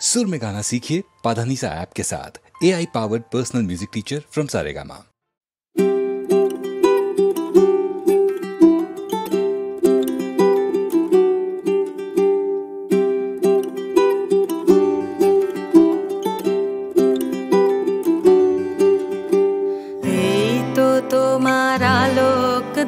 सुर में गाना सीखिए पाधानीसा ऐप के साथ। AI powered personal music teacher from Saregama.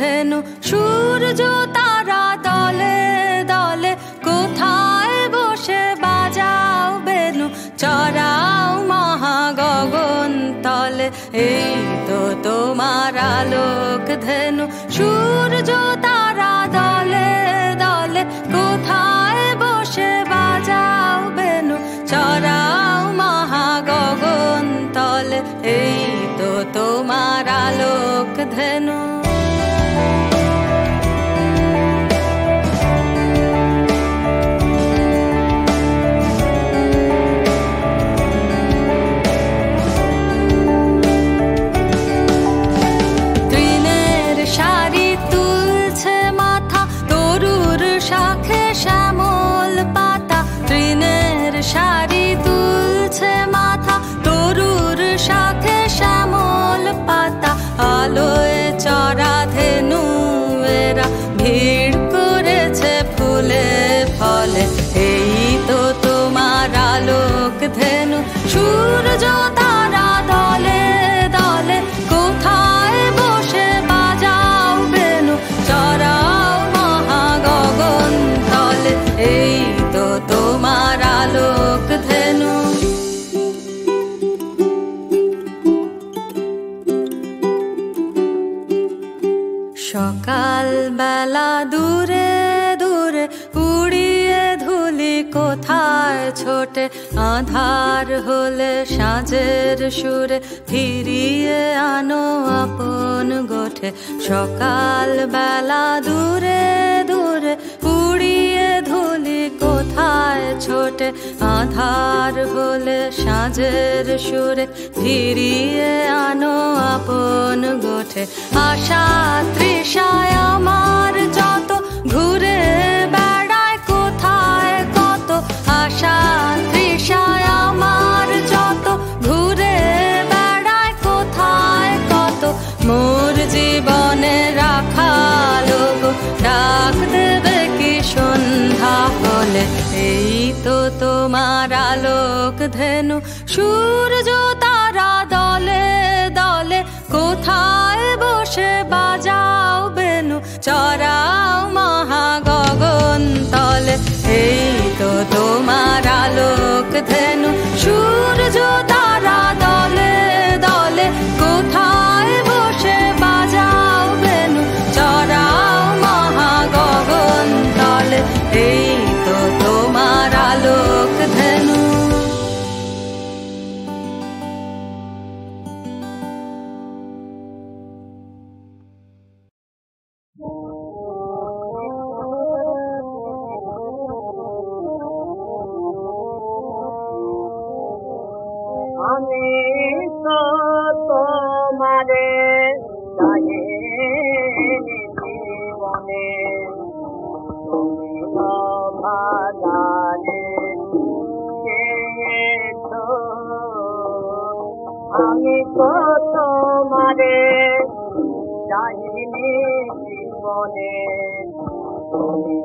ধেনু সূর্য তারা দলে দলে কোথায় বসে বাজাও বেনু চড়াও মহাগগন তলে। এই তো তোমার আলোক ধেনু সূর্য তারা দলে দলে কোথায় বসে বাজাও বেনু চড়াও মহাগগন তলে। এই তো তোমার আলোক ধেনু। শাড়ি তুলছে মাথা তরুর শাখে শ্যামল পাতা, আলোয় চড়া ধেনু এরা ভিড় করেছে ফুলে ফলে। এই তো তোমার আলোক ধেনু সূর্য তারা দলে দলে কোথায় বসে বাজাও বেনু চড়াও মহাগগন তলে। এই তো তোমার আলোক ধেনু। সকাল বেলা দূরে দূরে উড়িয়ে ধুলি কোথায় ছোটে, আধার হলে সাঁঝের সুরে ফিরিয়ে আনো আপন গোঠে। সকাল বেলা দূরে দূরে উড়িয়ে ধুলি কোথায় ছোটে, আধার হলে সাঁঝের সুরে ফিরিয়ে আনো আপন গোঠে। আশা তৃষায় আমার যত ঘুরে বেড়ায় কোথায় কত, আশা তৃষায় আমার যত ঘুরে বেড়ায় কোথায় কত। মোর জীবনে রাখালো গো ডাক দেবে কি সন্ধ্যা হলে। এই তো তোমার আলোক ধেনু সূর্য তারা দলে দলে কোথায় বসে বাজাও বেনু চড়াও মহাগগন তলে। এই তো তোমার আলোক ধেনু সূর্য তারা দলে দলে কোথায় বসে বাজাও বেনু চড়াও মহাগগন তলে। এই তো তোমার আলোক ধেনু। আমি তো তোমারে জানি জীবনে তুমি ভাগানে চেয়েছো। আমি তো তোমারে জানি জীবনে তুমি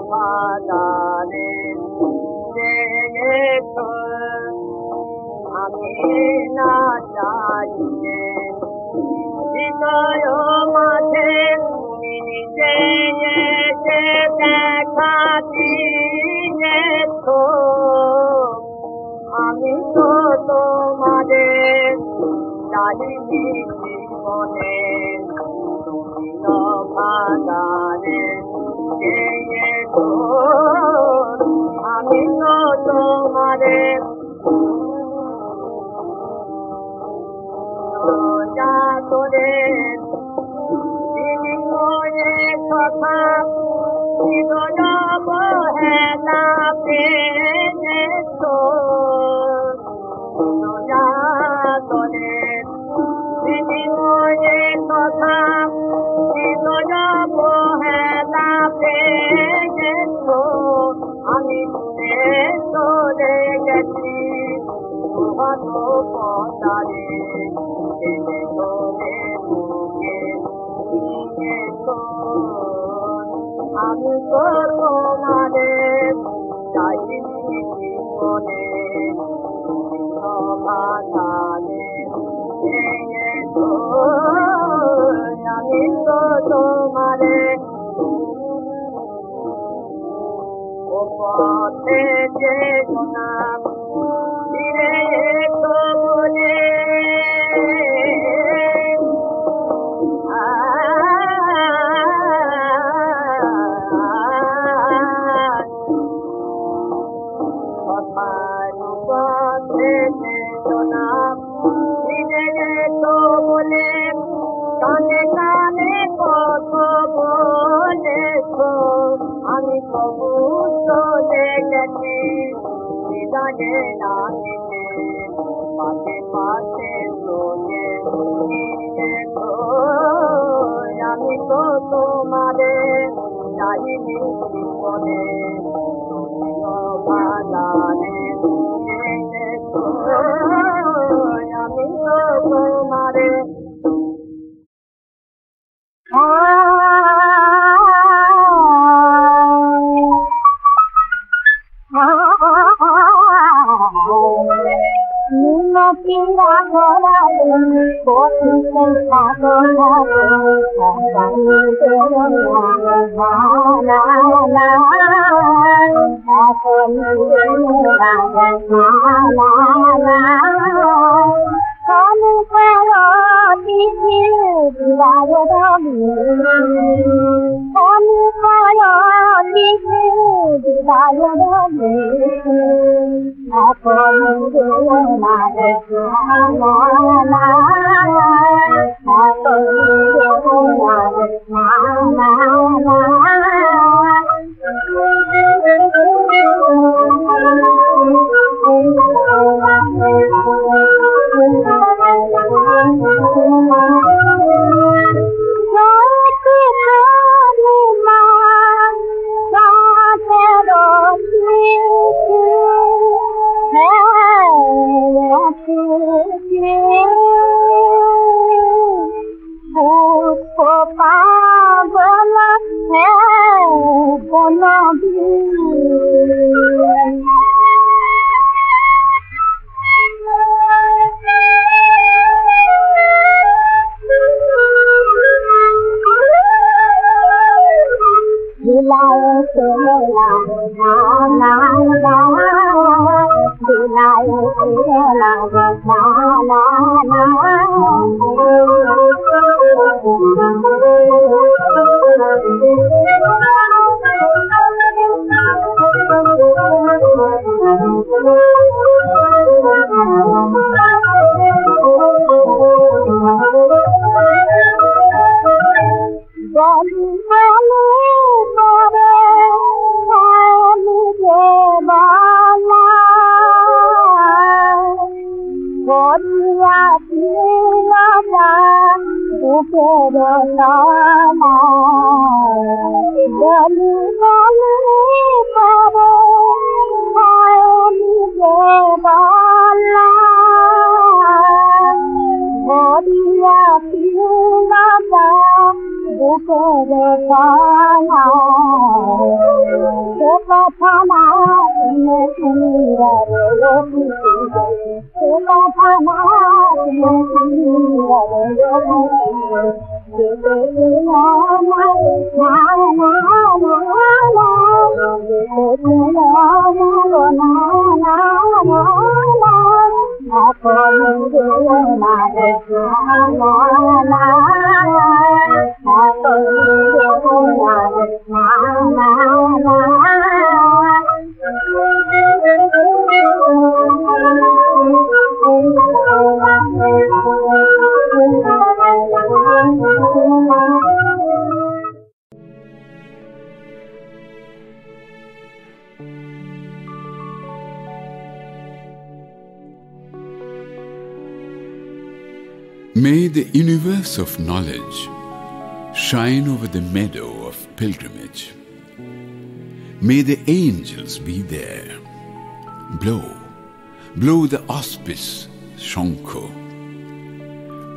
ভাগানে চেয়েছো। আমি না চাইলে হৃদয় মাঝে নিজে এসে দেখা দিয়েছো। আমি তো তোমাদের চাইনি জীবনে তুমি ভাগানে চেয়েছো। আমি তো তোমাদের করে কথা বহেলা পেয়েছো। করে কথা বহেলা পেয়েছো। আমি চলে গেছি কত পদারে আমি তো তোমাদের চাইনি জীবনে আমি তো তোমাদের ও পথে যে নাম ফিরে তো বলে কানে কানে কত বলেছো আমি কবু চলে গেছি জানে না পাশে পাশে চলে আমি তো তোমাদের চাইনি জীবনে আমি তো তোমাদের May the universe of knowledge shine over the meadow of pilgrimage. May the angels be there, blow blow the auspice Shankho.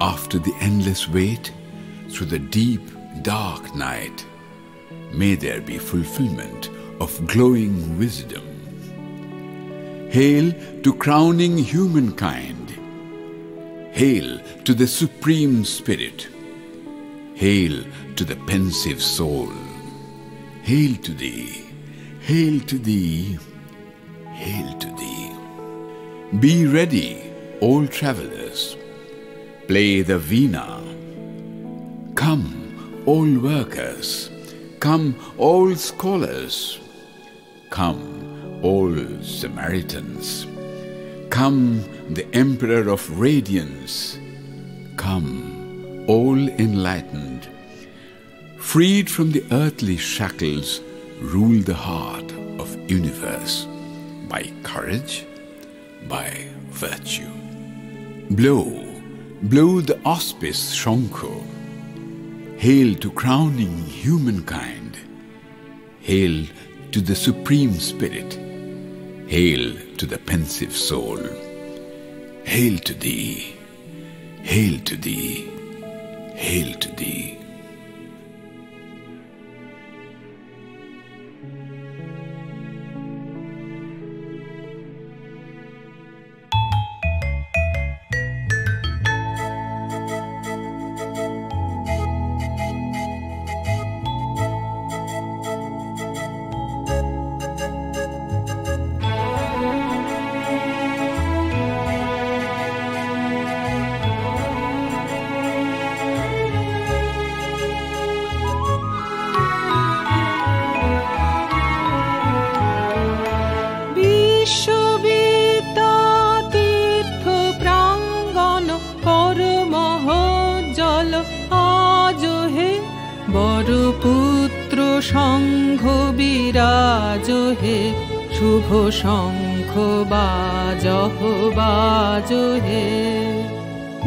After the endless wait, through the deep, dark night, may there be fulfillment of glowing wisdom. Hail to crowning humankind. Hail to the Supreme Spirit. Hail to the pensive soul. Hail to thee, hail to thee, hail to thee. Be ready, all travelers. Play the veena. Come, all workers. Come, all scholars. Come, all Samaritans. Come, the Emperor of Radiance. Come, all enlightened. Freed from the earthly shackles, rule the heart of universe by courage, by virtue. Blow, blow the auspice Shankho. Hail to crowning humankind. Hail to the Supreme Spirit. Hail to the pensive soul. Hail to thee, hail to thee, hail to thee. পুত্র সংঘ বিরাজ হে, শুভ শঙ্খ বাজহ বাজ হে।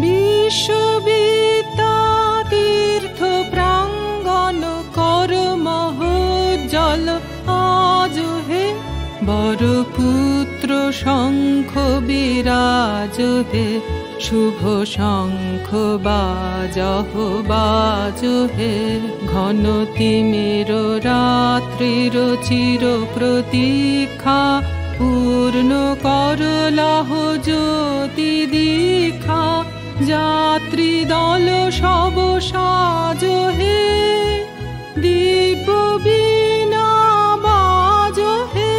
বিশ্ববিদ্যা তীর্থ প্রাঙ্গণ কর মহোজ্জ্বল আজ হে, বর পুত্র শঙ্খ বিরাজ হে, শুভ শঙ্খ বাজহ বাজ হে। ঘন তিমির রাত্রির চির প্রতীক্ষা, পূর্ণ করলাহ জ্যোতি দীক্ষা। যাত্রী দল সব সাজ হে, দিব্য বীণা বাজ হে।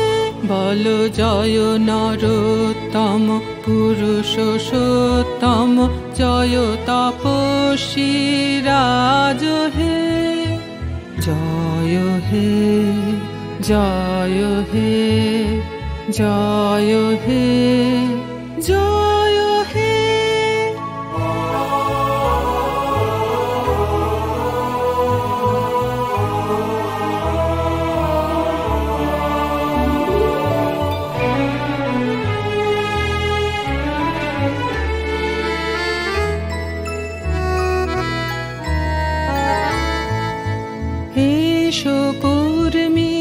বল জয় নরোত্তম পুরুষোত্তম, জয় তপস্বী রাজ হে। জয় হে, জয় হে, জয় হে, জয় হে। এসো কর্মী,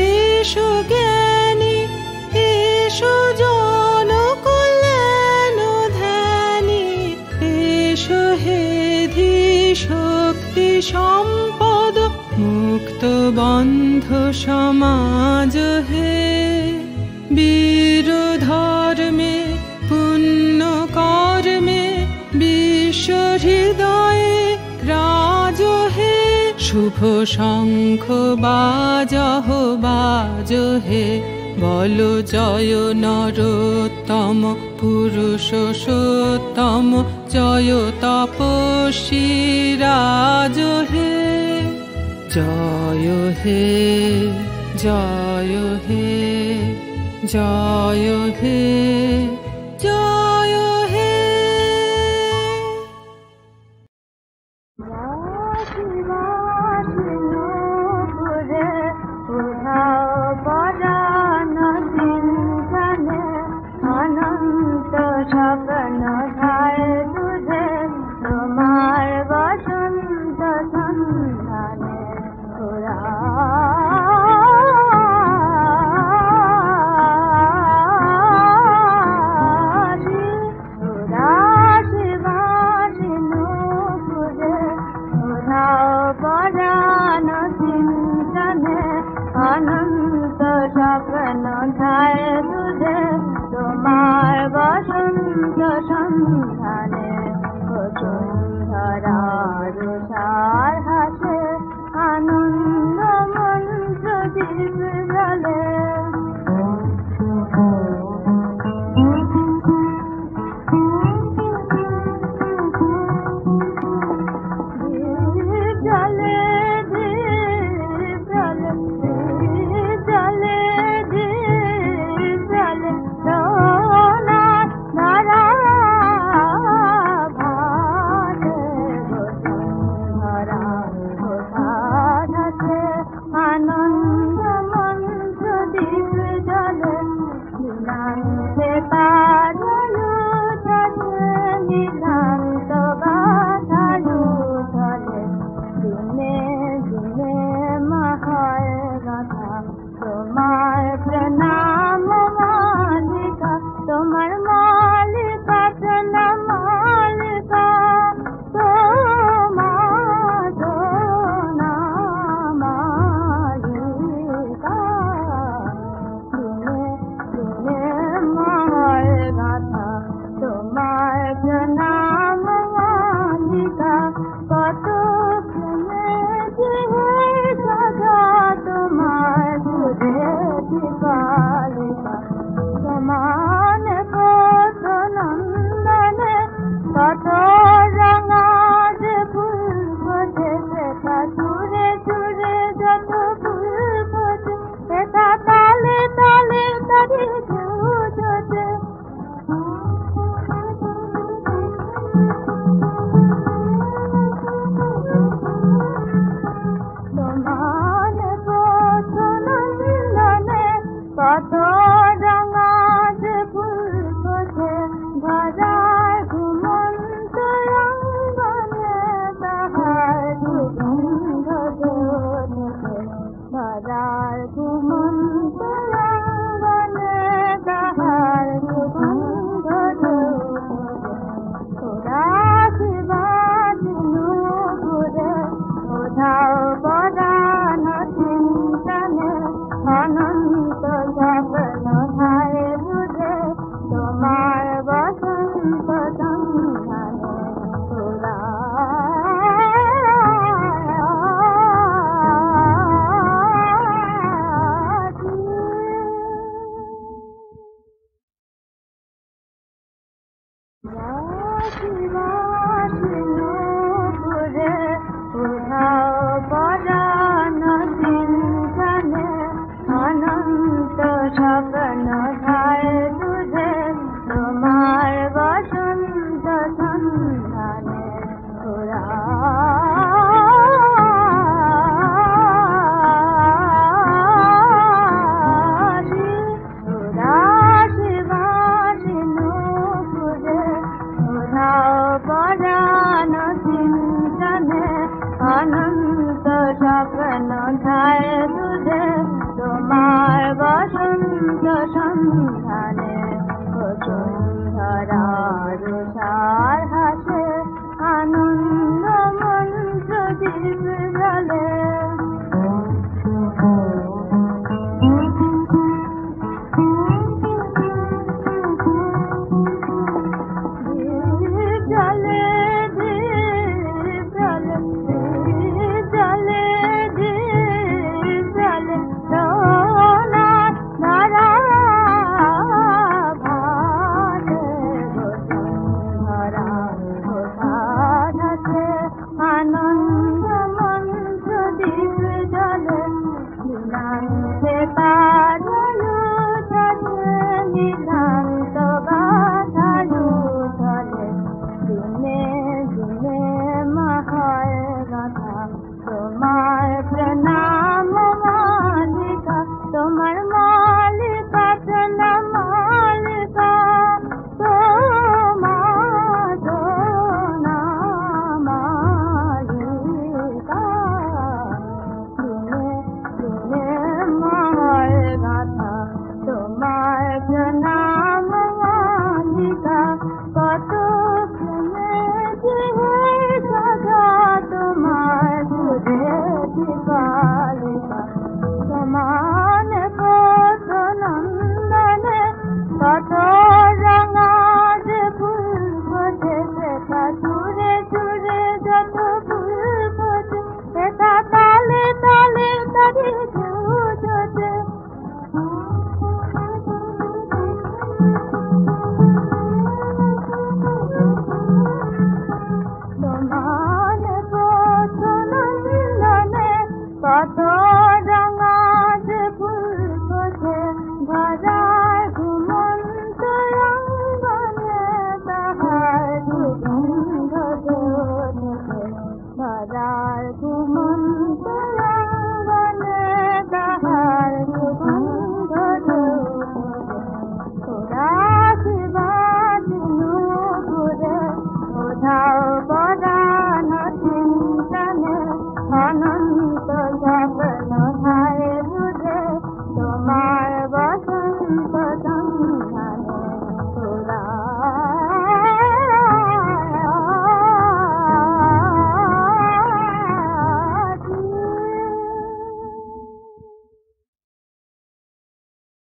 এসো জ্ঞানী, এসো জন কল্যাণ ধ্যানী। এসো হে ধী শক্তি সম্পদ, মুক্ত বন্ধ সমাজ হে। বীর ধর্মে পুণ্য কর্মে, বিশ্ব হৃদয়ে রাজ হে। শুভ শঙ্খ বাজহ বাজ হে, বল জয় নরোত্তম পুরুষোত্তম, জয় তপস্বী রাজ হে। জয় হে, জয় হে, জয় হে, জয় হে। অনন্ত স্বপ্ন ধায় তুঝে, তোমার বসন্ত সন্ধানে ঘোরা। কত রঙা যে ফুল ফোটে সেটা চুরে চুরে যত ফুল ফোটে সেটা তালে তালে তারে ঝুঁজোতে তোমার পছন্দনে কত রঙা যে ফুল ফোটে ভরার ঘুমন্ত অঙ্গনে তাহার সুগন্ধ জোটে ভরার ঘুমন্ত অঙ্গনে তাহার সুগন্ধ জোটে ওরা শিবাদিনু ঘুরে ওধাও পরাণ চিন্তনে অনন্ত স্বপ্ন ধারে দুধে তোমার বসন্ত সন্ধানে ওরা শিবাদিনু ঘুরে ওধাও পরাণ চিন্তনে অনন্ত স্বপ্ন ধারে দুধে তোমার বসন্ত সন্ধানে ওরা শিবাদিনু ঘুরে ওধাও পরাণ চিন্তনে অনন্ত স্বপ্ন ধারে দুধে তোমার বসন্ত সন্ধানে বসুন্ধরা রুষার হাসে আনন্দ মন্ত্র দীপ জ্বলে জলে দীপ জলে দীপ জলে দীপ জলে সোনার ধারা ভাসে বসুন্ধরা ঘোষার হাসে আনন্দ মন্ত্র দীপ জলে দিনান্তে তারায়ু থাকে নিধান্ত গাথায়ু ধরে দিনে দিনে মহায় গাথা তোমার প্রণাম মালিকা তোমার মালিকা প্রণাম মালিকা তোমার প্রণাম মালিকা দিনে দিনে মহায় গাথা তোমার প্রণাম মালিকা কত প্রেমে জিহে সদা তোমার ঘুরে দীপালিকা সমান কত নন্দনে কত রঙা যে ফুল ফোটে সেটা চুরে চুরে যত ফুল ফোটে সেটা তালে তালে তারে ঝুঁজোতে তোমার পছন্দনে কত রঙা যে ফুল ফোটে ভরার ঘুমন্ত অঙ্গনে তাহার সুগন্ধ জোটে ভরার ঘুমন্ত অঙ্গনে তাহার সুগন্ধ জোটে ওরা শিবাদিনু ঘুরে ওধাও পরাণ চিন্তনে অনন্ত স্বপ্ন ধারে দুধে তোমার বসন্ত